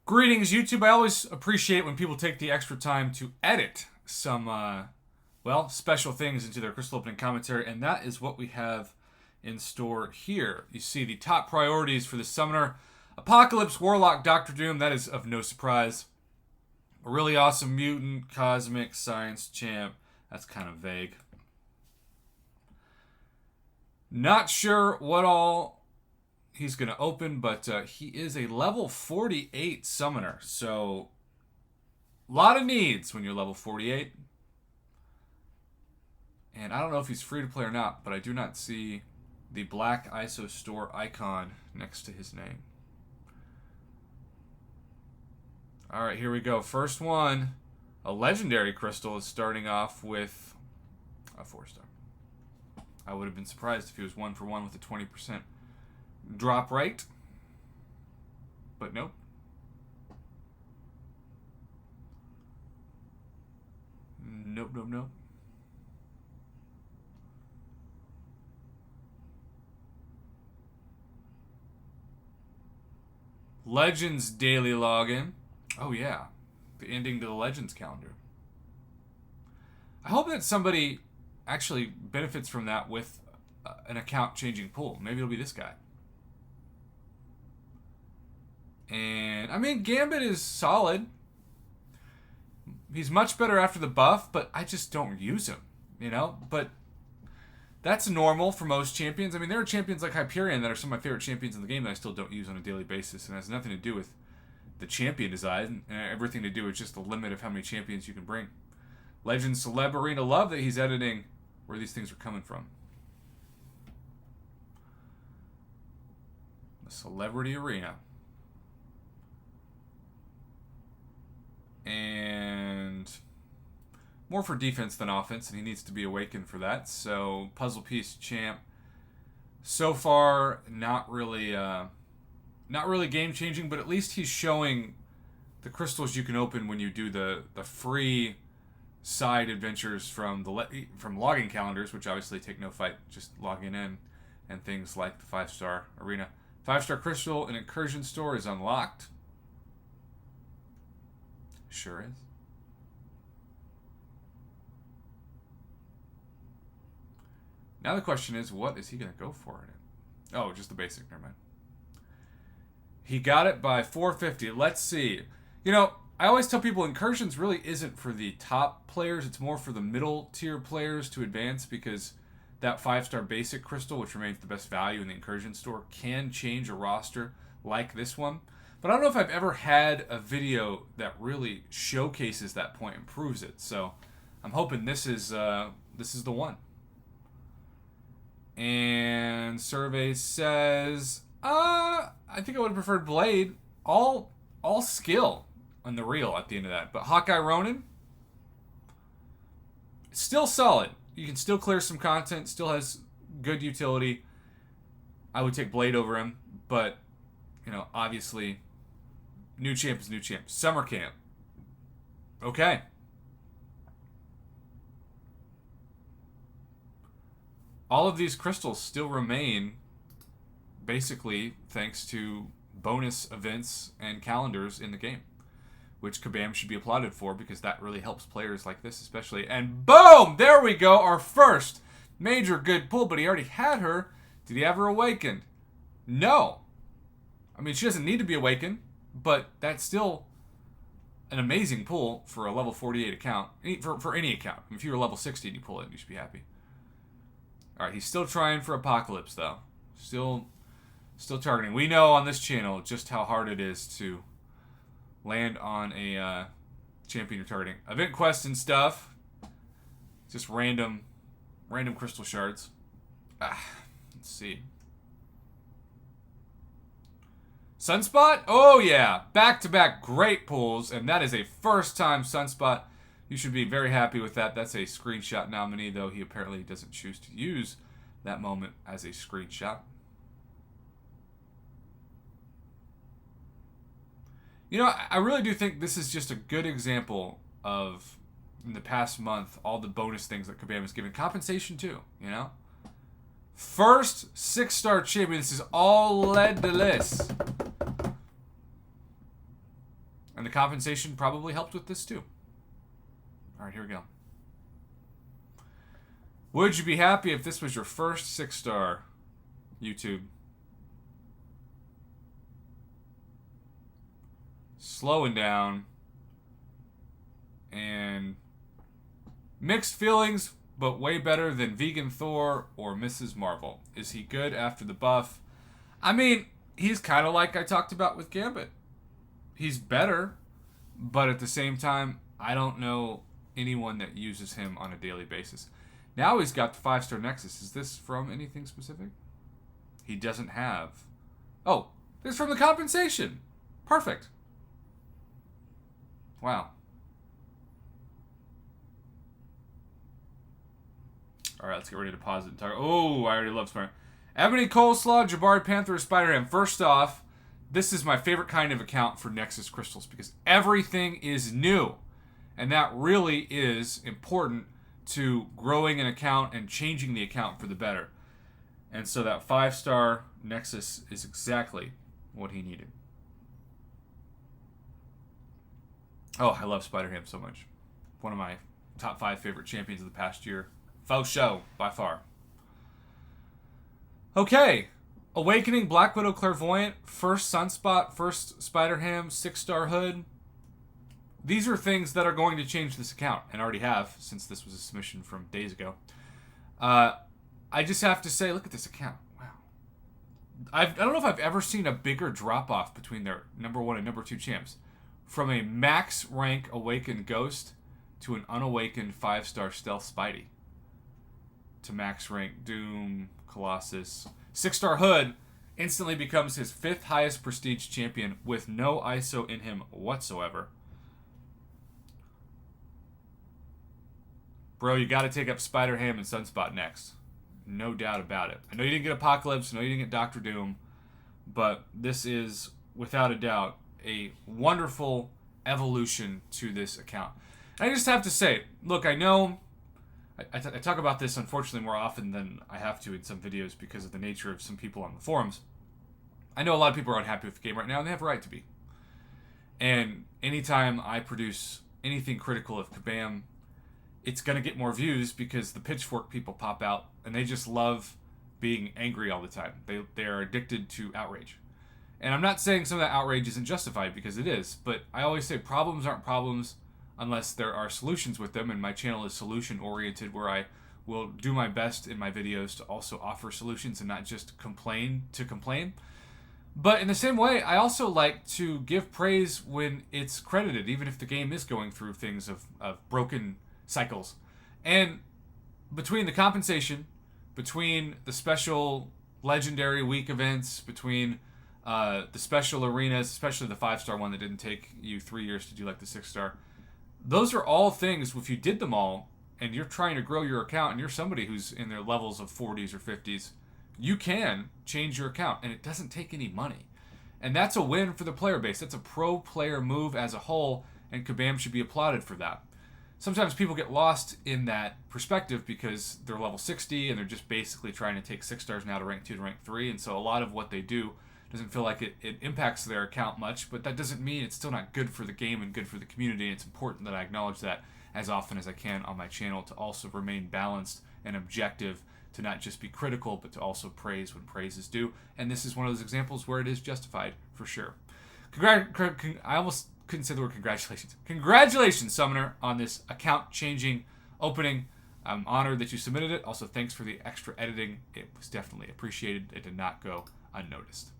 Greetings, YouTube. I always appreciate when people take the extra time to edit some, well, special things into their crystal opening commentary, and that is what we have in store here. You see the top priorities for the Summoner. Apocalypse, Warlock, Doctor Doom. That is of no surprise. A really awesome Mutant, Cosmic, Science Champ. That's kind of vague. Not sure what all he's going to open, but he is a level 48 Summoner. So, a lot of needs when you're level 48. And I don't know if he's free to play or not, but I do not see the black ISO store icon next to his name. Alright, here we go. First one, a legendary crystal, is starting off with a 4-star. I would have been surprised if he was 1-for-1 with a 20% drop rate. But nope. Nope, nope, nope. Legends daily login. Oh yeah, the ending to the Legends calendar. I hope that somebody actually benefits from that with an account changing pool. Maybe it'll be this guy. And I mean, Gambit is solid. He's much better after the buff, but I just don't use him, you know? But that's normal for most champions. I mean, there are champions like Hyperion that are some of my favorite champions in the game that I still don't use on a daily basis, and it has nothing to do with the champion design and everything to do with just the limit of how many champions you can bring. Legend Celeb Arena, love that he's editing where these things are coming from. The Celebrity Arena. And more for defense than offense, and he needs to be awakened for that. So, Puzzle Piece Champ. So far, not really game changing, but at least he's showing the crystals you can open when you do the free side adventures from logging calendars, which obviously take no fight, just logging in, and things like the 5-star arena. 5-star crystal and incursion store is unlocked. Sure is. Now the question is, what is he going to go for in it? Oh, just the basic. Never mind. He got it by 450. Let's see. You know, I always tell people incursions really isn't for the top players. It's more for the middle tier players to advance, because that 5-star basic crystal, which remains the best value in the incursion store, can change a roster like this one. But I don't know if I've ever had a video that really showcases that point and proves it. So I'm hoping this is the one. And survey says, I think I would have preferred Blade. All skill on the reel at the end of that. But Hawkeye Ronin, still solid. You can still clear some content. Still has good utility. I would take Blade over him. But, you know, obviously, new champ is new champ. Summer camp. Okay. All of these crystals still remain, basically, thanks to bonus events and calendars in the game, which Kabam should be applauded for, because that really helps players like this especially. And boom! There we go! Our first major good pull, but he already had her. Did he have her awakened? No. I mean, she doesn't need to be awakened, but that's still an amazing pull for a level 48 account. For any account. If you were level 60 and you pull it, you should be happy. Alright, he's still trying for Apocalypse, though. Still targeting. We know on this channel just how hard it is to land on a champion you're targeting. Event quests and stuff. Just random crystal shards. Let's see. Sunspot? Oh yeah. Back-to-back great pulls, and that is a first-time Sunspot. You should be very happy with that. That's a screenshot nominee, though he apparently doesn't choose to use that moment as a screenshot. You know, I really do think this is just a good example of, in the past month, all the bonus things that Kabam has given. Compensation, too, you know? First 6-star champion. This is all led to this. And the compensation probably helped with this too. All right, here we go. Would you be happy if this was your first 6-star YouTube? Slowing down. And mixed feelings, but way better than Vegan Thor or Mrs. Marvel. Is he good after the buff? I mean, he's kind of like I talked about with Gambit. He's better, but at the same time, I don't know anyone that uses him on a daily basis. Now he's got the 5-star Nexus. Is this from anything specific? He doesn't have. Oh, this is from the compensation. Perfect. Wow. All right, let's get ready to pause it and talk. Oh, I already love Spider. Ebony Coleslaw, Jabari Panther, or Spider-Ham. First off, this is my favorite kind of account for Nexus Crystals because everything is new. And that really is important to growing an account and changing the account for the better. And so that 5-star Nexus is exactly what he needed. Oh, I love Spider-Ham so much. One of my top 5 favorite champions of the past year. Faux show, by far. Okay. Awakening, Black Widow, Clairvoyant, first Sunspot, first Spider-Ham, 6-star Hood. These are things that are going to change this account, and already have, since this was a submission from days ago. I just have to say, look at this account. Wow. I don't know if I've ever seen a bigger drop-off between their number 1 and number 2 champs. From a max rank Awakened Ghost to an unawakened 5-star Stealth Spidey. To max rank Doom, Colossus. 6-star Hood instantly becomes his 5th highest prestige champion with no ISO in him whatsoever. Bro, you got to take up Spider-Ham and Sunspot next. No doubt about it. I know you didn't get Apocalypse, I know you didn't get Doctor Doom, but this is, without a doubt, a wonderful evolution to this account. And I just have to say, look, I know I talk about this, unfortunately, more often than I have to in some videos because of the nature of some people on the forums. I know a lot of people are unhappy with the game right now, and they have a right to be. And anytime I produce anything critical of Kabam, it's going to get more views because the pitchfork people pop out, and they just love being angry all the time. They are addicted to outrage. And I'm not saying some of that outrage isn't justified, because it is, but I always say problems aren't problems unless there are solutions with them, and my channel is solution-oriented, where I will do my best in my videos to also offer solutions and not just complain to complain. But in the same way, I also like to give praise when it's credited, even if the game is going through things of broken cycles. And between the compensation, between the special legendary week events, between the special arenas, especially the 5-star one that didn't take you 3 years to do like the 6-star, those are all things, if you did them all, and you're trying to grow your account, and you're somebody who's in their levels of 40s or 50s, you can change your account, and it doesn't take any money. And that's a win for the player base. That's a pro player move as a whole, and Kabam should be applauded for that. Sometimes people get lost in that perspective because they're level 60, and they're just basically trying to take 6-stars now to rank 2 to rank 3, and so a lot of what they do doesn't feel like it impacts their account much, but that doesn't mean it's still not good for the game and good for the community, and it's important that I acknowledge that as often as I can on my channel to also remain balanced and objective, to not just be critical, but to also praise when praise is due, and this is one of those examples where it is justified, for sure. I almost couldn't say the word congratulations. Congratulations, Summoner, on this account-changing opening. I'm honored that you submitted it. Also, thanks for the extra editing. It was definitely appreciated. It did not go unnoticed.